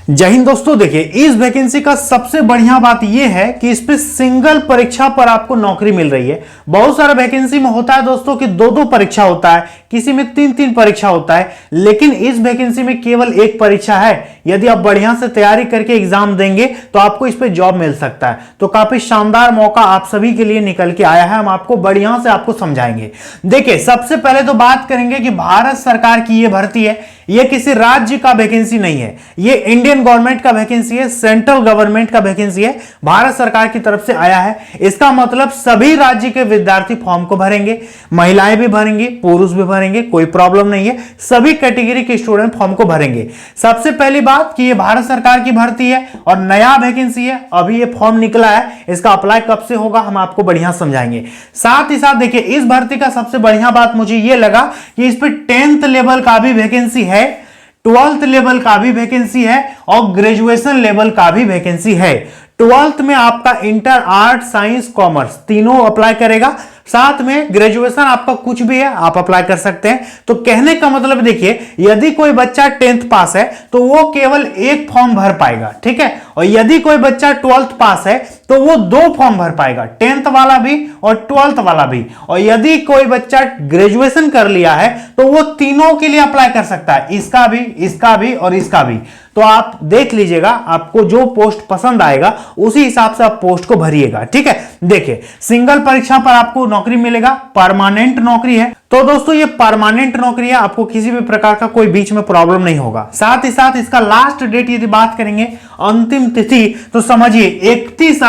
जय हिंद दोस्तों। देखिए, इस वैकेंसी का सबसे बढ़िया बात यह है कि इस पे सिंगल परीक्षा पर आपको नौकरी मिल रही है। बहुत सारे वैकेंसी में होता है दोस्तों कि दो दो परीक्षा होता है, किसी में तीन तीन परीक्षा होता है, लेकिन इस वैकेंसी में केवल एक परीक्षा है। यदि आप बढ़िया से तैयारी करके एग्जाम देंगे तो आपको इस पे जॉब मिल सकता है। तो काफी शानदार मौका आप सभी के लिए निकल के आया है। हम आपको बढ़िया से आपको समझाएंगे। देखिए, सबसे पहले तो बात करेंगे कि भारत सरकार की यह भर्ती है, यह किसी राज्य का वैकेंसी नहीं है, यह इंडियन गवर्नमेंट का वैकेंसी है, सेंट्रल गवर्नमेंट का वैकेंसी है, भारत सरकार की तरफ से आया है। इसका मतलब सभी राज्य के विद्यार्थी फॉर्म को भरेंगे, महिलाएं भी भरेंगे, पुरुष भी भरेंगे, कोई प्रॉब्लम नहीं है। सभी कैटेगरी के स्टूडेंट फॉर्म को भरेंगे। सबसे पहली बात कि यह भारत सरकार की भर्ती है और नया वैकेंसी है, अभी यह फॉर्म निकला है। इसका अप्लाई कब से होगा हम आपको बढ़िया समझाएंगे। साथ ही साथ देखिए, इस भर्ती का सबसे बढ़िया बात मुझे यह लगा कि इस पे 10th लेवल का भी वैकेंसी है, 12th लेवल का भी वैकेंसी है और ग्रेजुएशन लेवल का भी वैकेंसी है। 12th में आपका इंटर, आर्ट, साइंस, कॉमर्स तीनों अप्लाई करेगा। साथ में ग्रेजुएशन आपका कुछ भी है आप अप्लाई कर सकते हैं। तो कहने का मतलब देखिए, यदि कोई बच्चा 10th पास है तो वो केवल एक फॉर्म भर पाएगा, ठीक है। और यदि कोई बच्चा 12th पास है तो वो दो फॉर्म भर पाएगा, 10th वाला भी और 12th वाला भी। और यदि कोई बच्चा ग्रेजुएशन कर लिया है तो वो तीनों के लिए अप्लाई कर सकता है, इसका भी, इसका भी और इसका भी। तो आप देख लीजिएगा, आपको जो पोस्ट पसंद आएगा उसी हिसाब से आप पोस्ट को भरिएगा, ठीक है। देखिए, सिंगल परीक्षा पर आपको नौकरी मिलेगा, परमानेंट नौकरी है। तो दोस्तों ये परमानेंट नौकरी है, आपको किसी भी प्रकार का कोई बीच में प्रॉब्लम नहीं होगा। साथ ही साथ इसका लास्ट डेट यदि बात करेंगे, अंतिम तिथि, तो समझिए 31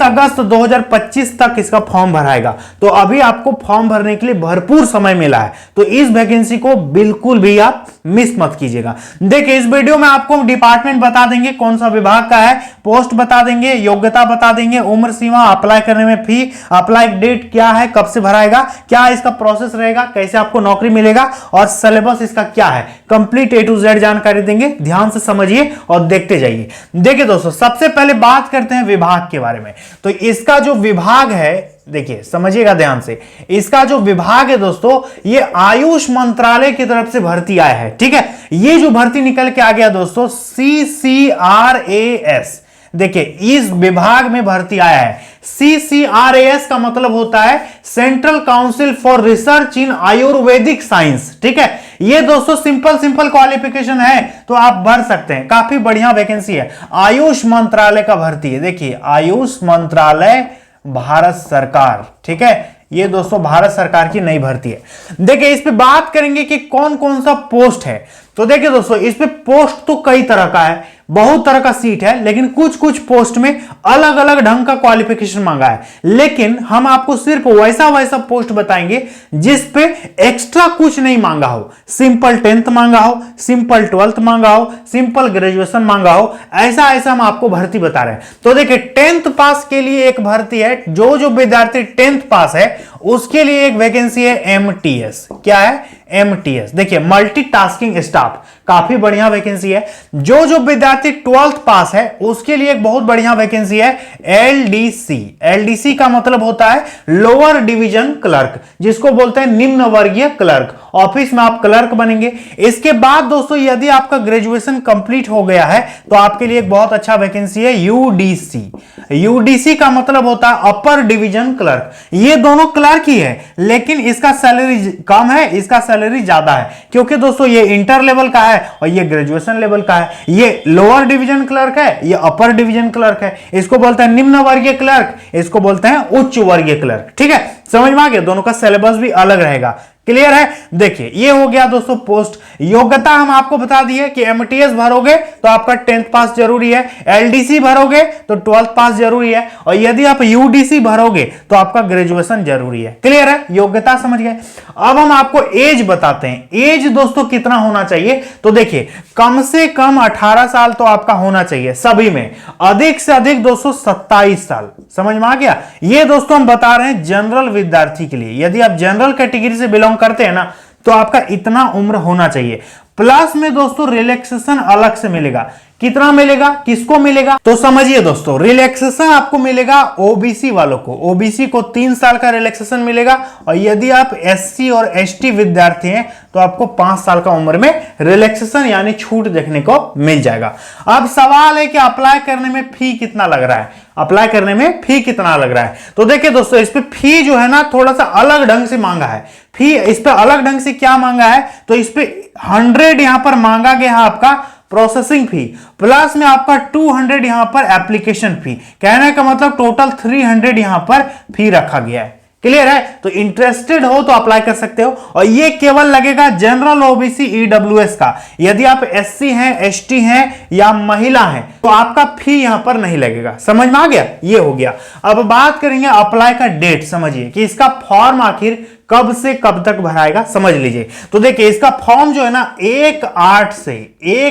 अगस्त 2025 तक इसका फॉर्म भराएगा। तो अभी आपको फॉर्म भरने के लिए भरपूर समय मिला है, तो इस वैकेंसी को बिल्कुल भी आप मिस मत कीजिएगा। देखिए, इस वीडियो में आपको डिपार्टमेंट बता देंगे, कौन सा विभाग का है, पोस्ट बता देंगे, योग्यता बता देंगे, उम्र सीमा, अप्लाई करने में फी, अप्लाई डेट क्या है, कब से भराएगा, क्या इसका प्रोसेस रहेगा, कैसे आपको नौकरी मिलेगा और सिलेबस इसका क्या है, कंप्लीट A to Z जानकारी देंगे। ध्यान से समझिए और देखते जाइए। देखिए दोस्तों, सबसे पहले बात करते हैं विभाग के बारे में। तो इसका जो विभाग है, देखिए समझिएगा ध्यान से, इसका जो विभाग है दोस्तों, ये आयुष मंत्रालय की तरफ से भर्ती आया है, ठीक है। ये जो भर्ती निकल के आ गया दोस्तों, CCRAS, देखिए इस विभाग में भर्ती आया है। CCRAS का मतलब होता है central council for research in Ayurvedic science, ठीक है। ये दोस्तों सिंपल क्वालिफिकेशन है, तो आप भर सकते हैं। काफी बढ़िया वैकेंसी है, आयुष मंत्रालय का भर्ती है। देखिए, आयुष मंत्रालय, भारत सरकार, ठीक है। ये दोस्तों भारत सरकार की नई भर्ती है। देखिए, इस पे बात करेंगे कि कौन कौन सा पोस्ट है। तो देखिए दोस्तों, इस पे पोस्ट तो कई तरह का है, बहुत तरह का सीट है, लेकिन कुछ कुछ पोस्ट में अलग अलग ढंग का क्वालिफिकेशन मांगा है। लेकिन हम आपको सिर्फ वैसा पोस्ट बताएंगे जिस पे एक्स्ट्रा कुछ नहीं मांगा हो। सिंपल 10th मांगा हो, सिंपल 12th मांगा हो, सिंपल ग्रेजुएशन मांगा हो, ऐसा हम आपको भर्ती बता रहे हैं। तो देखिए, 10th पास के लिए एक भर्ती है, जो विद्यार्थी 10th पास है उसके लिए एक वैकेंसी है MTS। क्या है? MTS। देखिए, मल्टीटास्किंग स्टाफ, काफी बढ़िया वैकेंसी है। जो विद्यार्थी 12th पास है उसके लिए एक बहुत बढ़िया वैकेंसी है LDC। LDC का मतलब होता है लोअर डिवीजन क्लर्क, जिसको बोलते हैं निम्न वर्गीय क्लर्क। ऑफिस में आप क्लर्क बनेंगे। इसके बाद दोस्तों, यदि आपका ग्रेजुएशन कंप्लीट हो गया है तो आपके लिए एक बहुत अच्छा वैकेंसी है UDC। UDC का मतलब होता है अपर डिवीजन क्लर्क। ये दोनों क्लर्क ही है, लेकिन इसका सैलरी कम है, इसका सैलरी ज्यादा है, क्योंकि दोस्तों ये इंटर लेवल का है और ये ग्रेजुएशन लेवल का है। ये लोअर डिवीजन क्लर्क है, ये अपर डिवीजन क्लर्क है। इसको बोलते हैं निम्न वर्गीय क्लर्क, इसको बोलते हैं उच्च वर्गीय क्लर्क, ठीक है। समझ में आ गया? दोनों का सिलेबस भी अलग रहेगा। क्लियर है? देखिए, ये हो गया दोस्तों पोस्ट। योग्यता हम आपको बता दिए कि MTS भरोगे तो आपका 10th पास जरूरी है, LDC भरोगे तो 12th पास जरूरी है, और यदि आप UDC भरोगे तो आपका ग्रेजुएशन जरूरी है। क्लियर है? योग्यता समझ गए। अब हम आपको एज बताते हैं। एज दोस्तों कितना होना चाहिए? तो देखिए, कम से कम 18 साल तो आपका होना चाहिए सभी में, अधिक से अधिक दोस्तों 27 साल। समझ में आ गया? ये दोस्तों हम बता रहे हैं जनरल विद्यार्थी के लिए। यदि आप जनरल कैटेगरी से बिलोंग करते हैं ना, तो आपका इतना उम्र होना चाहिए। प्लस में दोस्तों रिलैक्सेशन अलग से मिलेगा। कितना मिलेगा, किसको मिलेगा? तो समझिए दोस्तों, रिलैक्सेशन आपको मिलेगा ओबीसी वालों को। ओबीसी को 3 साल का रिलैक्सेशन मिलेगा, और यदि आप एससी और एसटी विद्यार्थी हैं तो आपको 5 साल का उम्र में रिलैक्सेशन यानी छूट देखने को मिल जाएगा। अब सवाल है कि अप्लाई करने में फी कितना लग रहा है, अप्लाई करने में फी कितना लग रहा है? तो देखिए दोस्तों, इस पे फी जो है ना थोड़ा सा अलग ढंग से मांगा है। फी इस पे अलग ढंग से क्या मांगा है, तो इस पे 100 यहां पर मांगा गया है आपका प्रोसेसिंग फी, प्लस में आपका 200 यहां पर एप्लीकेशन फी। कहने का मतलब टोटल 300 यहां पर फी रखा गया है। क्लियर है? तो इंटरेस्टेड हो तो अप्लाई कर सकते हो, और ये केवल लगेगा जनरल ओबीसी ईडब्ल्यूएस का। यदि आप एससी हैं, एसटी हैं या महिला हैं तो आपका फी यहां पर नहीं लगेगा। समझ में आ गया? ये हो गया। अब बात करेंगे अप्लाई का डेट। समझिए कि इसका फॉर्म आखिर कब से कब तक भराएगा, समझ लीजिए। तो देखिए, इसका फॉर्म जो है ना 1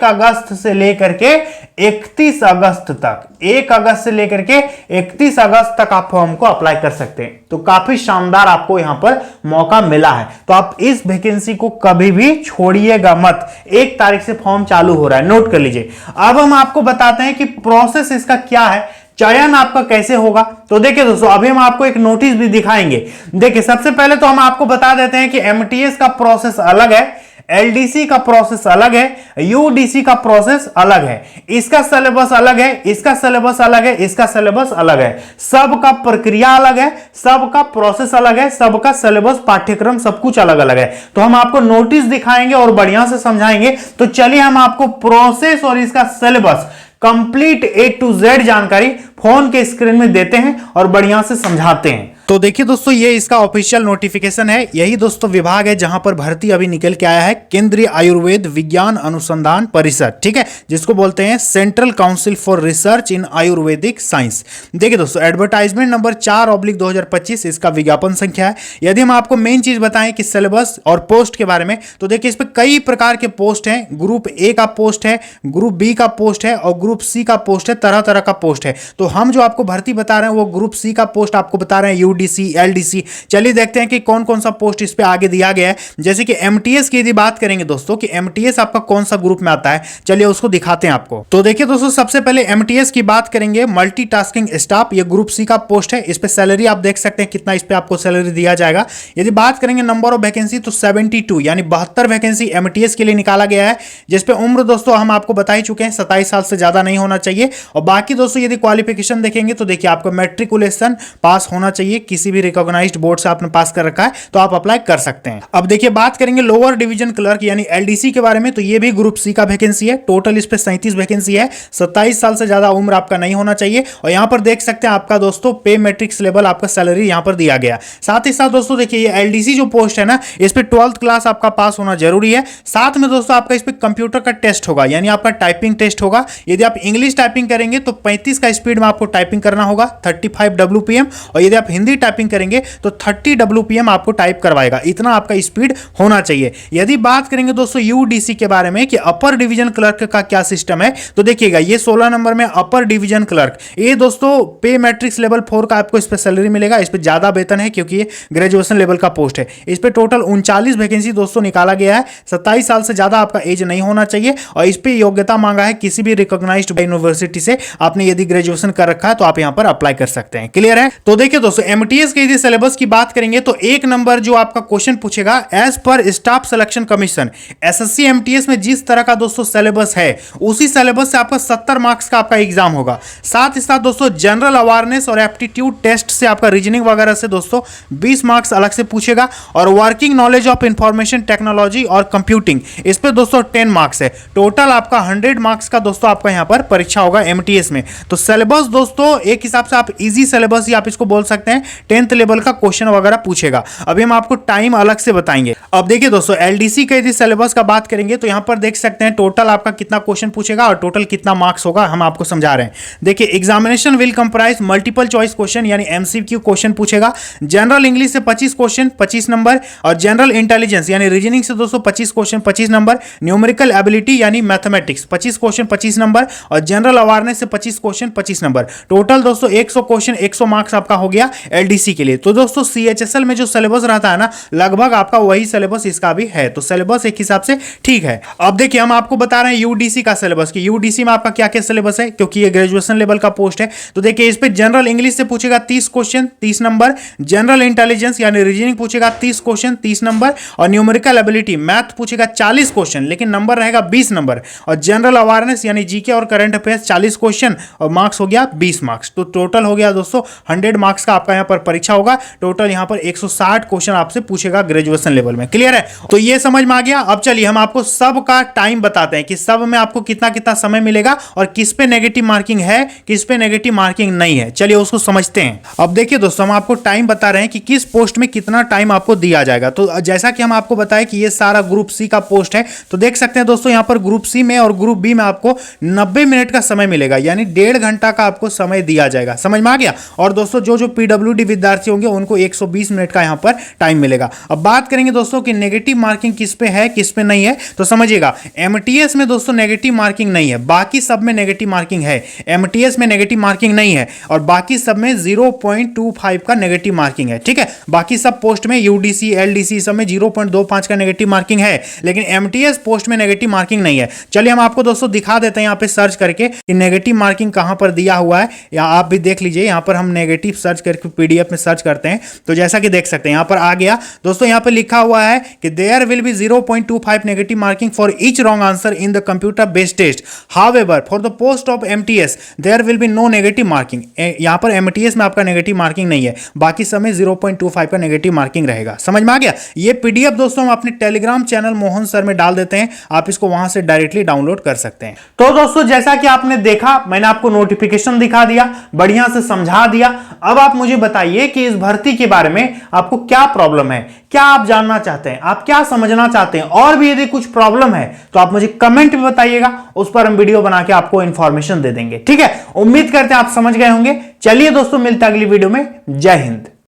अगस्त से लेकर के 31 अगस्त तक, 1 अगस्त से लेकर के 31 अगस्त तक आप फॉर्म को अप्लाई कर सकते हैं। तो काफी शानदार आपको यहां पर मौका मिला है। तो आप इस वैकेंसी को कभी भी छोड़िएगा मत। 1 तारीख से फॉर्म चालू हो रहा है, नोट कर लीजिए। अब हम आपको बताते हैं कि प्रोसेस इसका क्या है, चयन आपका कैसे होगा। तो देखिए दोस्तों, अभी हम आपको एक नोटिस भी दिखाएंगे। देखिए, सबसे पहले तो हम आपको बता देते हैं कि एमटीएस का प्रोसेस अलग है, एलडीसी का प्रोसेस अलग है, यूडीसी का प्रोसेस अलग है, इसका सिलेबस अलग है, इसका सिलेबस अलग है, इसका सिलेबस अलग है। सबका प्रक्रिया अलग है, सबका प्रोसेस अलग है, सबका सिलेबस, पाठ्यक्रम सब कुछ अलग अलग है। तो हम आपको नोटिस दिखाएंगे और बढ़िया से समझाएंगे। तो चलिए हम आपको प्रोसेस और इसका syllabus complete A to Z जानकारी फोन के स्क्रीन में देते हैं और बढ़िया से समझाते हैं। तो देखिए दोस्तों, ये इसका ऑफिशियल नोटिफिकेशन है। यही दोस्तों विभाग है जहां पर भर्ती अभी निकल के आया है, केंद्रीय आयुर्वेद विज्ञान अनुसंधान परिषद, ठीक है, जिसको बोलते हैं central council for research in Ayurvedic science. देखिए दोस्तों, एडवर्टाइजमेंट नंबर 4/2025 इसका विज्ञापन संख्या है। यदि हम आपको मेन चीज बताएं कि सिलेबस और पोस्ट के बारे में, तो देखिए इस पर कई प्रकार के पोस्ट हैं। ग्रुप ए का पोस्ट है, ग्रुप बी का पोस्ट है और ग्रुप सी का पोस्ट है, तरह तरह का पोस्ट है। तो हम जो आपको भर्ती बता रहे हैं वो ग्रुप सी का पोस्ट आपको बता रहे हैं, यूडीसी, एलडीसी। चलिए देखते हैं कि कौन कौन सा पोस्ट इस पे आगे दिया गया है। जैसे कि एमटीएस की यदि बात करेंगे दोस्तों कि एमटीएस आपका कौन सा ग्रुप में आता है, चलिए उसको दिखाते हैं आपको। तो देखिए दोस्तों, सबसे पहले एमटीएस की बात करेंगे, मल्टीटास्किंग स्टाफ, ये ग्रुप सी का पोस्ट है। इस पे सैलरी आप देख सकते हैं कितना इस पे आपको सैलरी दिया जाएगा। यदि बात करेंगे नंबर ऑफ वैकेंसी, तो 72 यानी 72 वैकेंसी एमटीएस के लिए निकाला गया है, जिसपे उम्र दोस्तों हम आपको बता ही चुके हैं 27 साल से ज्यादा नहीं होना चाहिए। और बाकी दोस्तों यदि क्वालिफिकेशन देखेंगे तो देखिए आपको मैट्रिकुलेशन पास होना चाहिए, किसी भी रिकॉग्नाइज्ड बोर्ड से आपने पास कर रखा है तो आप अप्लाई कर सकते हैं। अब देखिए बात करेंगे लोअर डिवीजन क्लर्क यानी एलडीसी के बारे में, तो ये भी ग्रुप सी का वैकेंसी है। टोटल इस पे 37 वैकेंसी है। 27 साल से ज्यादा उम्र आपका नहीं होना चाहिए। और यहां पर देख सकते हैं आपका दोस्तों पे मैट्रिक्स लेवल आपका सैलरी यहां पर दिया गया। साथ ही साथ दोस्तों देखिए ये एलडीसी जो पोस्ट है ना, इस पे 12th क्लास आपका पास होना जरूरी है। साथ में दोस्तों आपका इस पे कंप्यूटर का टेस्ट होगा, यानी आपका टाइपिंग टेस्ट होगा। यदि आप इंग्लिश टाइपिंग करेंगे तो 35 का स्पीड में आपको टाइपिंग करना होगा, 35 WPM। और यदि आप हिंदी टाइपिंग करेंगे तो 30 WPM आपको टाइप करवाएगा। इतना आपका स्पीड होना चाहिए। यदि बात करेंगे दोस्तों यूडीसी के बारे में कि अपर डिवीजन क्लर्क का क्या सिस्टम है, तो देखिएगा ये 16 नंबर में अपर डिवीजन क्लर्क, ये दोस्तों पे मैट्रिक्स लेवल 4 का आपको इस पे सैलरी मिलेगा। इस पे ज्यादा वेतन है क्योंकि ये ग्रेजुएशन लेवल का पोस्ट है। इस पे टोटल 39 वैकेंसी दोस्तों निकाला गया है। 27 साल से ज्यादा आपका एज नहीं होना चाहिए। और इस पे योग्यता मांगा है किसी भी रिकॉग्नाइज्ड यूनिवर्सिटी से आपने यदि ग्रेजुएशन कर रखा है तो आप यहां पर अप्लाई कर सकते हैं। क्लियर है? तो देखिए दोस्तों, एमटीएस के यदि सिलेबस की बात करेंगे तो 1 नंबर जो आपका क्वेश्चन पूछेगा, as per staff selection commission, SSC MTS में जिस तरह का दोस्तों सिलेबस है उसी सिलेबस से आपका 70 मार्क्स का आपका एग्जाम होगा। साथ ही साथ दोस्तों जनरल अवेयरनेस और एप्टीट्यूड टेस्ट से आपका रीजनिंग वगैरह से दोस्तों 20 मार्क्स अलग से पूछेगा। और working knowledge of information technology और कंप्यूटिंग, इस पे दोस्तों 10 मार्क्स है। टोटल आपका 100 मार्क्स का दोस्तों आपका यहां पर परीक्षा होगा एमटीएस में। तो सिलेबस दोस्तों एक हिसाब से आप इजी सिलेबस ही आप इसको बोल सकते हैं। 10th लेवल का क्वेश्चन वगैरह पूछेगा। अभी हम आपको टाइम अलग से बताएंगे। अब देखिए दोस्तों, एलडीसी के यदि सिलेबस का बात करेंगे तो यहां पर देख सकते हैं टोटल आपका कितना क्वेश्चन पूछेगा और टोटल कितना मार्क्स होगा, हम आपको समझा रहे हैं। देखिए, examination will comprise multiple choice question यानी एमसीक्यू क्वेश्चन पूछेगा। जनरल इंग्लिश से 25 क्वेश्चन 25 नंबर, और जनरल इंटेलिजेंस यानी रीजनिंग से दोस्तों 25 क्वेश्चन 25 नंबर, न्यूमेरिकल एबिलिटी यानी मैथमेटिक्स 25 क्वेश्चन 25 नंबर, और जनरल अवेयरनेस से 25 क्वेश्चन 25 नंबर। टोटल दोस्तों 100 क्वेश्चन 100 मार्क्स आपका हो गया एलडीसी के लिए। तो दोस्तों सीएचएसएल में जो सिलेबस रहता है ना, लगभग आपका वही सिलेबस इसका भी है, तो सिलेबस एक हिसाब से ठीक है। अब देखिए हम आपको बता रहे हैं यूडीसी का सिलेबस कि यूडीसी में आपका क्या क्या सिलेबस है, क्योंकि ये ग्रेजुएशन लेवल का पोस्ट है। तो देखिए इस पे जनरल इंग्लिश से पूछेगा 30 क्वेश्चन 30 नंबर, जनरल इंटेलिजेंस यानी रीजनिंग पूछेगा 30 क्वेश्चन 30 नंबर, और न्यूमेरिकल एबिलिटी मैथ पूछेगा 40 क्वेश्चन लेकिन नंबर रहेगा 20 नंबर, और जनरल अवेयरनेस यानी जीके और करंट अफेयर्स 40 क्वेश्चन और मार्क्स हो गया 20 मार्क्स। तो टोटल हो गया दोस्तों 100 मार्क्स का आपका यहां पर परीक्षा होगा। टोटल यहां पर 160 क्वेश्चन आपसे पूछेगा ग्रेजुएशन लेवल में। क्लियर है? तो ये समझ में आ गया। अब चलिए हम आपको सब का टाइम बताते हैं कि सब में आपको कितना कितना समय मिलेगा और किस पे नेगेटिव मार्किंग है, किस पे नेगेटिव मार्किंग नहीं है। चलिए उसको समझते हैं। अब देखिए दोस्तों हम आपको टाइम बता रहे हैं कि किस पोस्ट में कितना टाइम आपको दिया जाएगा। तो जैसा कि हम आपको बताएं कि ये सारा ग्रुप सी का पोस्ट है, तो देख सकते हैं दोस्तों यहां पर ग्रुप सी में और ग्रुप बी में आपको 90 मिनट का समय मिलेगा, यानी 1.5 घंटा का आपको समय दिया जाएगा। समझ में आ गया? और दोस्तों जो पीडब्ल्यूडी विद्यार्थी होंगे उनको 120 मिनट का यहां पर टाइम मिलेगा। अब बात करेंगे दोस्तों कि नेगेटिव मार्किंग किस पे है किस पे नहीं है, तो समझिएगा एमटीएस में दोस्तों नेगेटिव मार्किंग नहीं है, बाकी सब में नेगेटिव मार्किंग है। एमटीएस में नेगेटिव मार्किंग नहीं है और बाकी सब में 0.25 का नेगेटिव मार्किंग है। ठीक है, बाकी सब पोस्ट में यूडीसी एलडीसी सब में 0.25 का नेगेटिव मार्किंग है, लेकिन एमटीएस पोस्ट में नेगेटिव मार्किंग नहीं है। चलिए हम आपको दोस्तों दिखा देते हैं यहां पे सर्च करके कि नेगेटिव मार्किंग कहां पर दिया हुआ है, या आप भी देख लीजिए। यहां पर हम नेगेटिव सर्च करके पीडीएफ में सर्च करते हैं, तो जैसा कि देख सकते हैं यहां पर आ गया दोस्तों। यहां पर लिखा हुआ है कि there will be 0.25 negative marking for each wrong answer in the computer based test, however for the post of MTS there will be no negative marking. यहां पर एमटीएस में आपका नेगेटिव मार्किंग नहीं है, बाकी सब में 0.25 का नेगेटिव मार्किंग रहेगा। समझ में आ गया? ये पीडीएफ दोस्तों हम अपने टेलीग्राम चैनल मोहन सर में डाल देते हैं, आप इसको वहां से डायरेक्टली डाउनलोड कर सकते हैं। तो दोस्तों जैसा कि आपने देखा, मैंने आपको नोटिफिकेशन दिखा दिया, बढ़िया से समझा दिया। अब आप मुझे बताइए कि इस भर्ती के बारे में आपको क्या प्रॉब्लम है, क्या आप जानना चाहते हैं, आप क्या समझना चाहते हैं, और भी यदि कुछ प्रॉब्लम है तो आप मुझे कमेंट में बताइएगा, उस पर हम वीडियो बना के आपको इंफॉर्मेशन दे देंगे। ठीक है, उम्मीद करते हैं आप समझ गए होंगे। चलिए दोस्तों मिलते हैं अगली वीडियो में। जय हिंद।